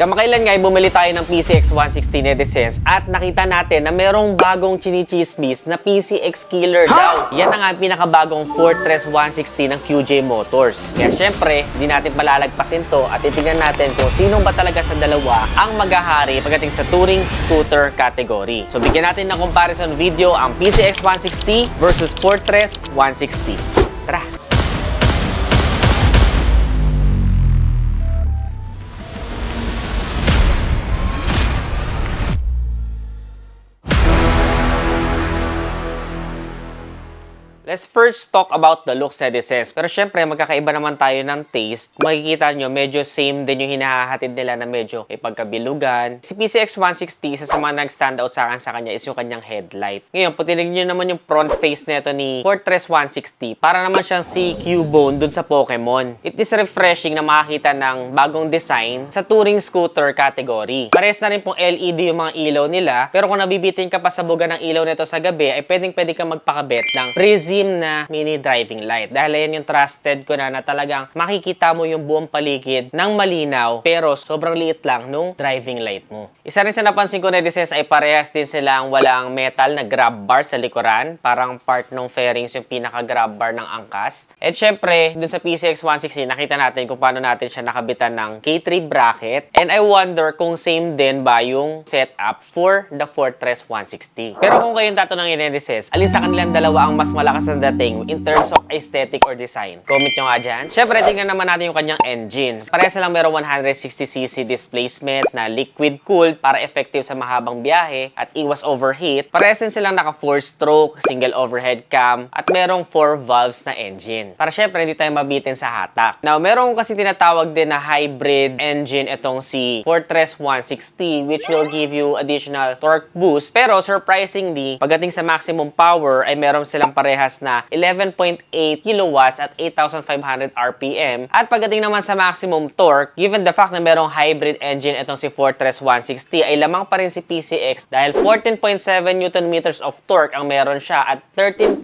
Kamakailan nga ay bumili tayo ng PCX 160 netizens at nakita natin na merong bagong chinichismis na PCX killer daw. Yan na nga ang pinakabagong Fortress 160 ng QJ Motors. Kaya syempre, hindi natin palalagpasin to at titignan natin kung sino ba talaga sa dalawa ang maghahari pagdating sa touring scooter category. So bigyan natin ng comparison video ang PCX 160 versus Fortress 160. Tara! Let's first talk about the looks netizens. Pero syempre, magkakaiba naman tayo ng taste. Kung makikita nyo, medyo same din yung hinahatid nila na medyo may pagkabilugan. Si PCX 160, sa mga nag-stand out sa kanya is yung kanyang headlight. Ngayon, pag tinignan nyo naman yung front face nito ni Fortress 160, para naman siyang si Cubone dun sa Pokemon. It is refreshing na makakita ng bagong design sa touring scooter category. Pares na rin pong LED yung mga ilaw nila, pero kung nabibitin ka pa sa buga ng ilaw nito sa gabi, ay pwede ka magpakabit ng Prism na mini driving light. Dahil yan yung trusted ko na talagang makikita mo yung buong paligid ng malinaw pero sobrang liit lang nung driving light mo. Isa rin sa napansin ko netizens ay parehas din silang walang metal na grab bar sa likuran. Parang part ng fairings yung pinaka grab bar ng angkas. At syempre, dun sa PCX 160 nakita natin kung paano natin siya nakabitan ng K3 bracket. And I wonder kung same din ba yung setup for the Fortress 160. Pero kung kayong tatanungin netizens, alin sa kanilang dalawa ang mas malakas ang dating in terms of aesthetic or design? Comment nyo nga dyan. Syempre, tingnan naman natin yung kanyang engine. Parehas lang merong 160cc displacement na liquid-cooled para effective sa mahabang biyahe at iwas overheat. Parehas din silang naka 4-stroke, single overhead cam, at merong 4 valves na engine. Para syempre, hindi tayo mabitin sa hatak. Now, merong kasi tinatawag din na hybrid engine itong si Fortress 160 which will give you additional torque boost. Pero surprisingly, pagdating sa maximum power ay meron silang parehas na 11.8 kilowatts at 8,500 RPM. At pagdating naman sa maximum torque, given the fact na merong hybrid engine itong si Fortress 160, ay lamang pa rin si PCX dahil 14.7 Nm of torque ang meron siya at 13.7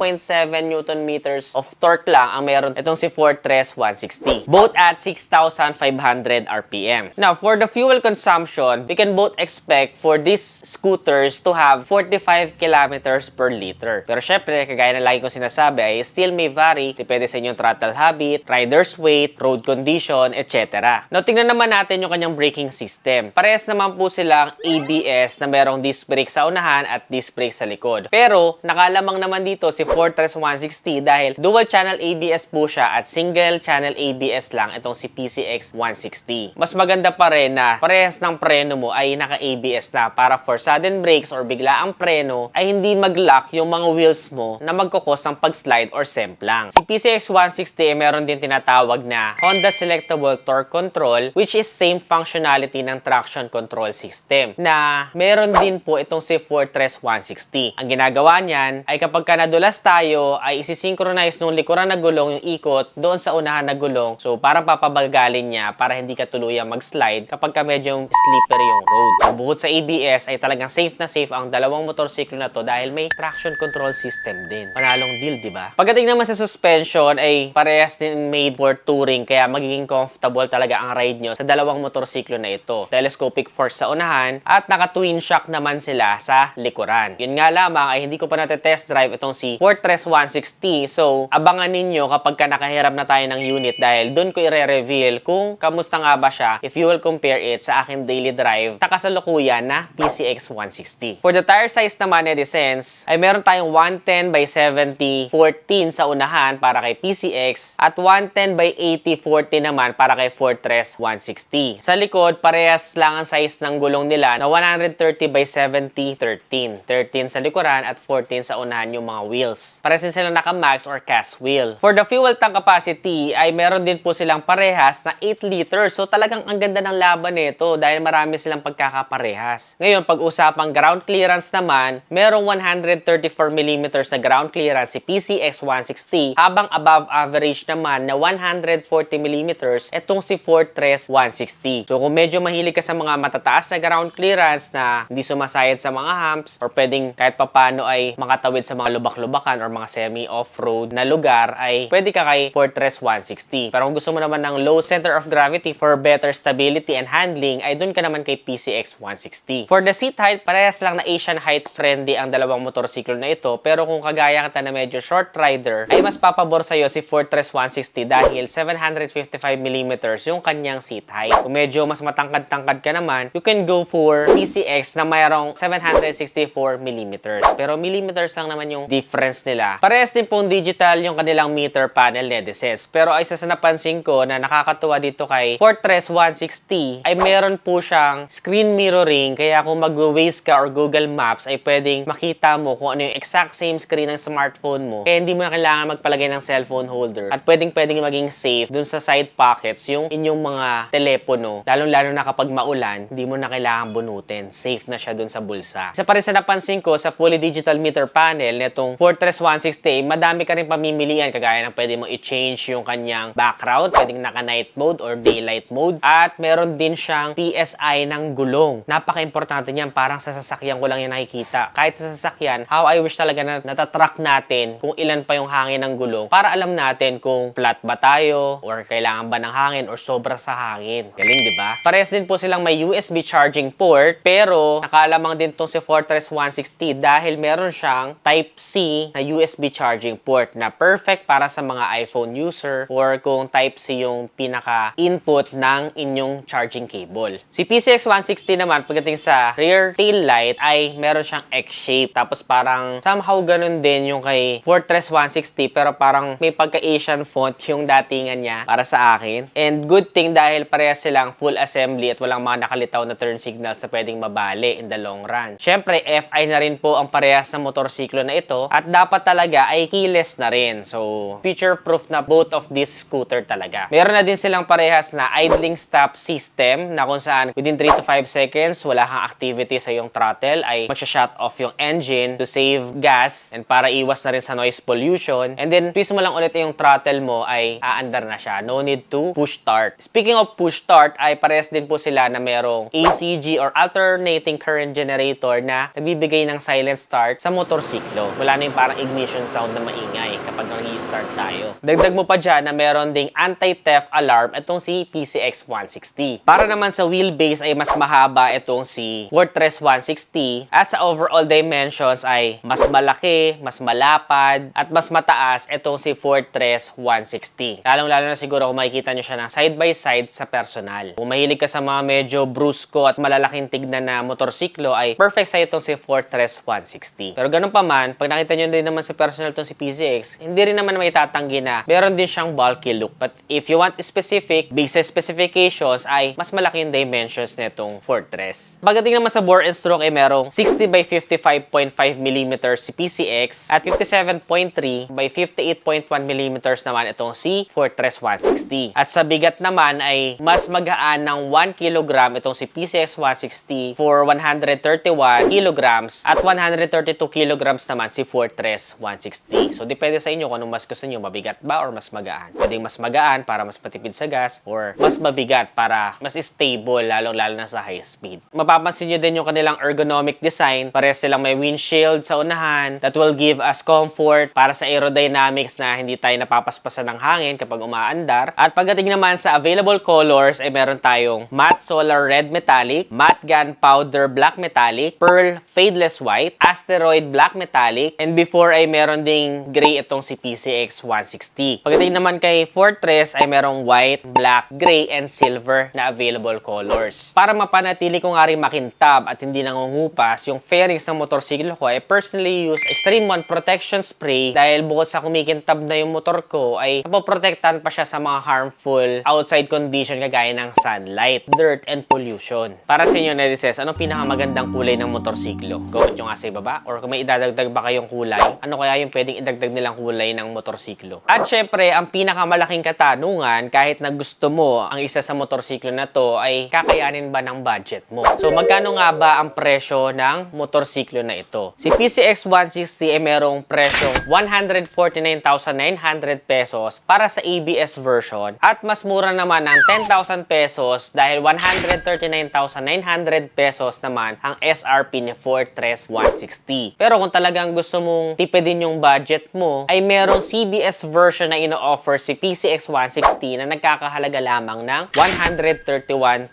Nm of torque lang ang meron itong si Fortress 160. Both at 6,500 RPM. Now, for the fuel consumption, we can both expect for these scooters to have 45 kilometers per liter. Pero syempre, kagaya na lagi kong sinasabi ay still may vary depende sa inyong throttle habit, rider's weight, road condition, etc. Now, tingnan naman natin yung kanyang braking system. Parehas naman po silang ABS na merong disc brake sa unahan at disc brake sa likod. Pero, nakalamang naman dito si Fortress 160 dahil dual channel ABS po siya at single channel ABS lang itong si PCX 160. Mas maganda pa rin na parehas ng preno mo ay naka-ABS na para for sudden brakes or biglaang preno ay hindi mag-lock yung mga wheels mo na magkukos ng pag-slide or semplang. Si PCX 160 ay meron din tinatawag na Honda Selectable Torque Control which is same functionality ng traction control system na meron din po itong si Fortress 160. Ang ginagawa niyan ay kapag nadulas tayo ay isi-synchronize nung likuran na gulong yung ikot doon sa unahan na gulong. So parang papabagalin niya para hindi ka tuluyang mag-slide kapag medyo slippery yung road. So, bukod sa ABS ay talagang safe na safe ang dalawang motorsiklo na to dahil may traction control system din. Panalong deal, di ba? Pagdating naman sa suspension ay parehas din made for touring kaya magiging comfortable talaga ang ride nyo sa dalawang motorsiklo na ito. Telescopic forks sa unahan at naka-twin shock naman sila sa likuran. Yun nga lamang ay hindi ko pa natetest drive itong si Fortress 160 so abangan ninyo kapag nakahiram na tayo ng unit dahil dun ko i-reveal kung kamusta nga ba siya if you will compare it sa aking daily drive sa kasalukuyan na PCX 160. For the tire size naman netizens ay meron tayong 110 by 70 14 sa unahan para kay PCX at 110 by 80 40 naman para kay Fortress 160. Sa likod, parehas lang ang size ng gulong nila na 130 by 70 13. 13 sa likuran at 14 sa unahan yung mga wheels. Parehas din silang naka-max or cast wheel. For the fuel tank capacity ay meron din po silang parehas na 8 liters. So talagang ang ganda ng laban nito dahil marami silang pagkakaparehas. Ngayon, pag usapang ground clearance naman, merong 134 mm na ground clearance si si PCX 160, habang above average naman na 140mm itong si Fortress 160. So kung medyo mahilig ka sa mga matataas na ground clearance na hindi sumasayad sa mga humps or pwedeng kahit papano ay makatawid sa mga lubak-lubakan or mga semi-off-road na lugar, ay pwede ka kay Fortress 160. Pero kung gusto mo naman ng low center of gravity for better stability and handling, ay dun ka naman kay PCX 160. For the seat height, parehas lang na Asian height friendly ang dalawang motorsiklo na ito, pero kung kagaya kita na medyo short rider, ay mas papabor sa'yo si Fortress 160 dahil 755mm yung kanyang seat height. Kung medyo mas matangkad-tangkad ka naman, you can go for PCX na mayroong 764mm. Pero millimeters lang naman yung difference nila. Parehas din pong digital yung kanilang meter panel netizens. Pero ay isa sa napansin ko na nakakatuwa dito kay Fortress 160 ay meron po siyang screen mirroring, kaya kung mag-Waze ka or Google Maps ay pwedeng makita mo kung ano yung exact same screen ng smartphone mo. Kaya hindi mo na kailangan magpalagay ng cellphone holder. At pwedeng maging safe dun sa side pockets yung inyong mga telepono. Lalong-lalo na kapag maulan, hindi mo na kailangan bunutin. Safe na siya dun sa bulsa. Isa pa rin sa napansin ko sa fully digital meter panel nitong Fortress 160, madami ka rin pamimilian, kagaya ng pwede mo i-change yung kanyang background, pwedeng naka-night mode or daylight mode. At meron din siyang PSI ng gulong. Napaka-importante niyan, parang sa sasakyan ko lang yan nakikita. Kahit sa sasakyan, how I wish talaga na natatrack natin kung ilan pa yung hangin ng gulong para alam natin kung flat ba tayo or kailangan ba ng hangin or sobra sa hangin. Galing, di ba? Parehas din po silang may USB charging port, pero nakalamang din tong si Fortress 160 dahil meron siyang Type-C na USB charging port na perfect para sa mga iPhone user or kung Type-C yung pinaka-input ng inyong charging cable. Si PCX 160 naman, pagdating sa rear tail light, ay meron siyang X-shape. Tapos parang somehow ganun din yung kay Fortress 160, pero parang may pagka-Asian font yung datingan niya para sa akin. And good thing dahil parehas silang full assembly at walang mga nakalitaw na turn signals na pwedeng mabali in the long run. Syempre, FI na rin po ang parehas na motorsiklo na ito at dapat talaga ay keyless na rin. So, future-proof na both of this scooter talaga. Meron na din silang parehas na idling stop system na kung saan within 3 to 5 seconds, wala kang activity sa iyong throttle, ay magsha-shut off yung engine to save gas and para iwas na rin sa noise pollution. And then, twist mo lang ulit yung throttle mo ay aandar na siya. No need to push start. Speaking of push start, ay parehas din po sila na merong ACG or alternating current generator na nagbibigay ng silent start sa motorsiklo. Wala na yung parang ignition sound na maingay kapag nag-i-start tayo. Dagdag mo pa dyan na meron ding anti-theft alarm itong si PCX 160. Para naman sa wheelbase ay mas mahaba itong si Fortress 160 at sa overall dimensions ay mas malaki, mas malapad at mas mataas itong si Fortress 160. Lalong-lalo na siguro kung makikita nyo siya ng side-by-side sa personal. Kung mahilig ka sa mga medyo brusco at malalaking tignan na motorsiklo, ay perfect sa itong si Fortress 160. Pero ganun pa man, pag nakita nyo din naman sa personal itong si PCX, hindi rin naman may tatanggi na meron din siyang bulky look. But if you want specific, based sa specifications, ay mas malaki yung dimensions nitong Fortress. Pagdating naman sa bore and stroke ay merong 60 by 55.5mm si PCX at 57.3 by 58.1mm naman itong si Fortress 160. At sa bigat naman ay mas magaan ng 1 kg itong si PCX 160 for 131 kg at 132 kg naman si Fortress 160. So depende sa inyo kung anong mas gusto nyo, mabigat ba or mas magaan. Pwedeng mas magaan para mas matipid sa gas or mas mabigat para mas stable lalo na sa high speed. Mapapansin nyo din yung kanilang ergonomic design. Parehas silang may windshield sa unahan that will give us comfort para sa aerodynamics na hindi tayo napapaspasan ng hangin kapag umaandar. At pagdating naman sa available colors ay meron tayong matte solar red metallic, matte gunpowder black metallic, pearl fadeless white, asteroid black metallic, and before ay meron ding gray itong si PCX 160. Pagdating naman kay Fortress ay merong white, black, gray, and silver na available colors. Para mapanatili ko nga rin makintab at hindi nangungupas yung fairings ng motorsiklo ko, ay personally use Extreme One Protection Spray dahil bukod sa kumikintab na yung motor ko ay napoprotektahan pa siya sa mga harmful outside condition kagaya ng sunlight, dirt, and pollution. Para sa inyo, netizens, anong pinakamagandang kulay ng motorsiklo? Comment nyo nga sa ibaba. Or kung may idadagdag ba kayong kulay, ano kaya yung pwedeng idagdag nilang kulay ng motorsiklo. At syempre, ang pinakamalaking katanungan, kahit na gusto mo ang isa sa motorsiklo na to, ay kakayanin ba ng budget mo? So, magkano nga ba ang presyo ng motorsiklo na ito? Si PCX 160 ay merong presyong 149,900 pesos para sa ABS version at mas mura naman ng 10,000 pesos dahil 139,900 pesos naman ang SRP ni Fortress 160. Pero kung talagang gusto mong tipidin yung budget mo, ay merong CBS version na ino-offer si PCX 160 na nagkakahalaga lamang ng 131,900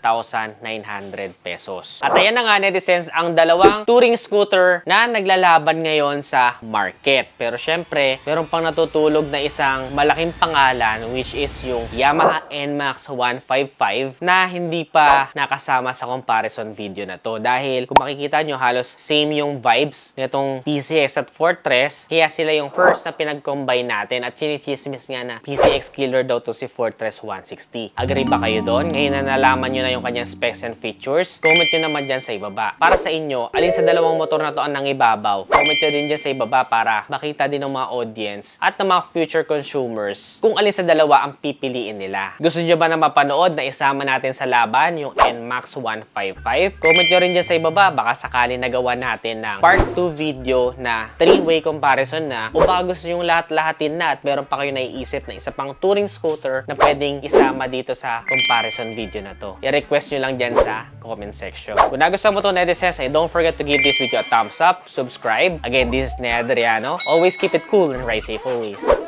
pesos. At ayan na nga, netizens, ang dalawang touring scooter na naglalaban ngayon sa market. Pero syempre, meron pang natutulog na isang malaking pangalan, which is yung Yamaha NMAX 155 na hindi pa nakasama sa comparison video na to. Dahil kung makikita nyo, halos same yung vibes nitong PCX at Fortress. Kaya sila yung first na pinag-combine natin at chinichismis nga na PCX killer daw to si Fortress 160. Agree ba kayo doon? Ngayon na nalaman nyo na yung kanyang specs and features, comment nyo naman dyan sa ibaba. Para sa inyo, alin sa dalawang motor na to ang nangibabaw? Comment nyo din dyan sa ibaba para makita din ng mga audience at ng mga future consumers kung alin sa dalawa ang pipiliin nila. Gusto nyo ba na mapanood na isama natin sa laban yung NMAX 155? Comment nyo rin dyan sa ibaba, baka sakali nagawa natin ng part 2 video na 3-way comparison na, o baka gusto yung lahat-lahatin na at meron pa kayo naiisip na isa pang touring scooter na pwedeng isama dito sa comparison video na to. I-request nyo lang dyan sa comment section. Kung nagustuhan mo to, netizens, don't forget to give this video a thumbs up, subscribe. Again, this is Ned Adriano. Always keep it cool and ride safe always.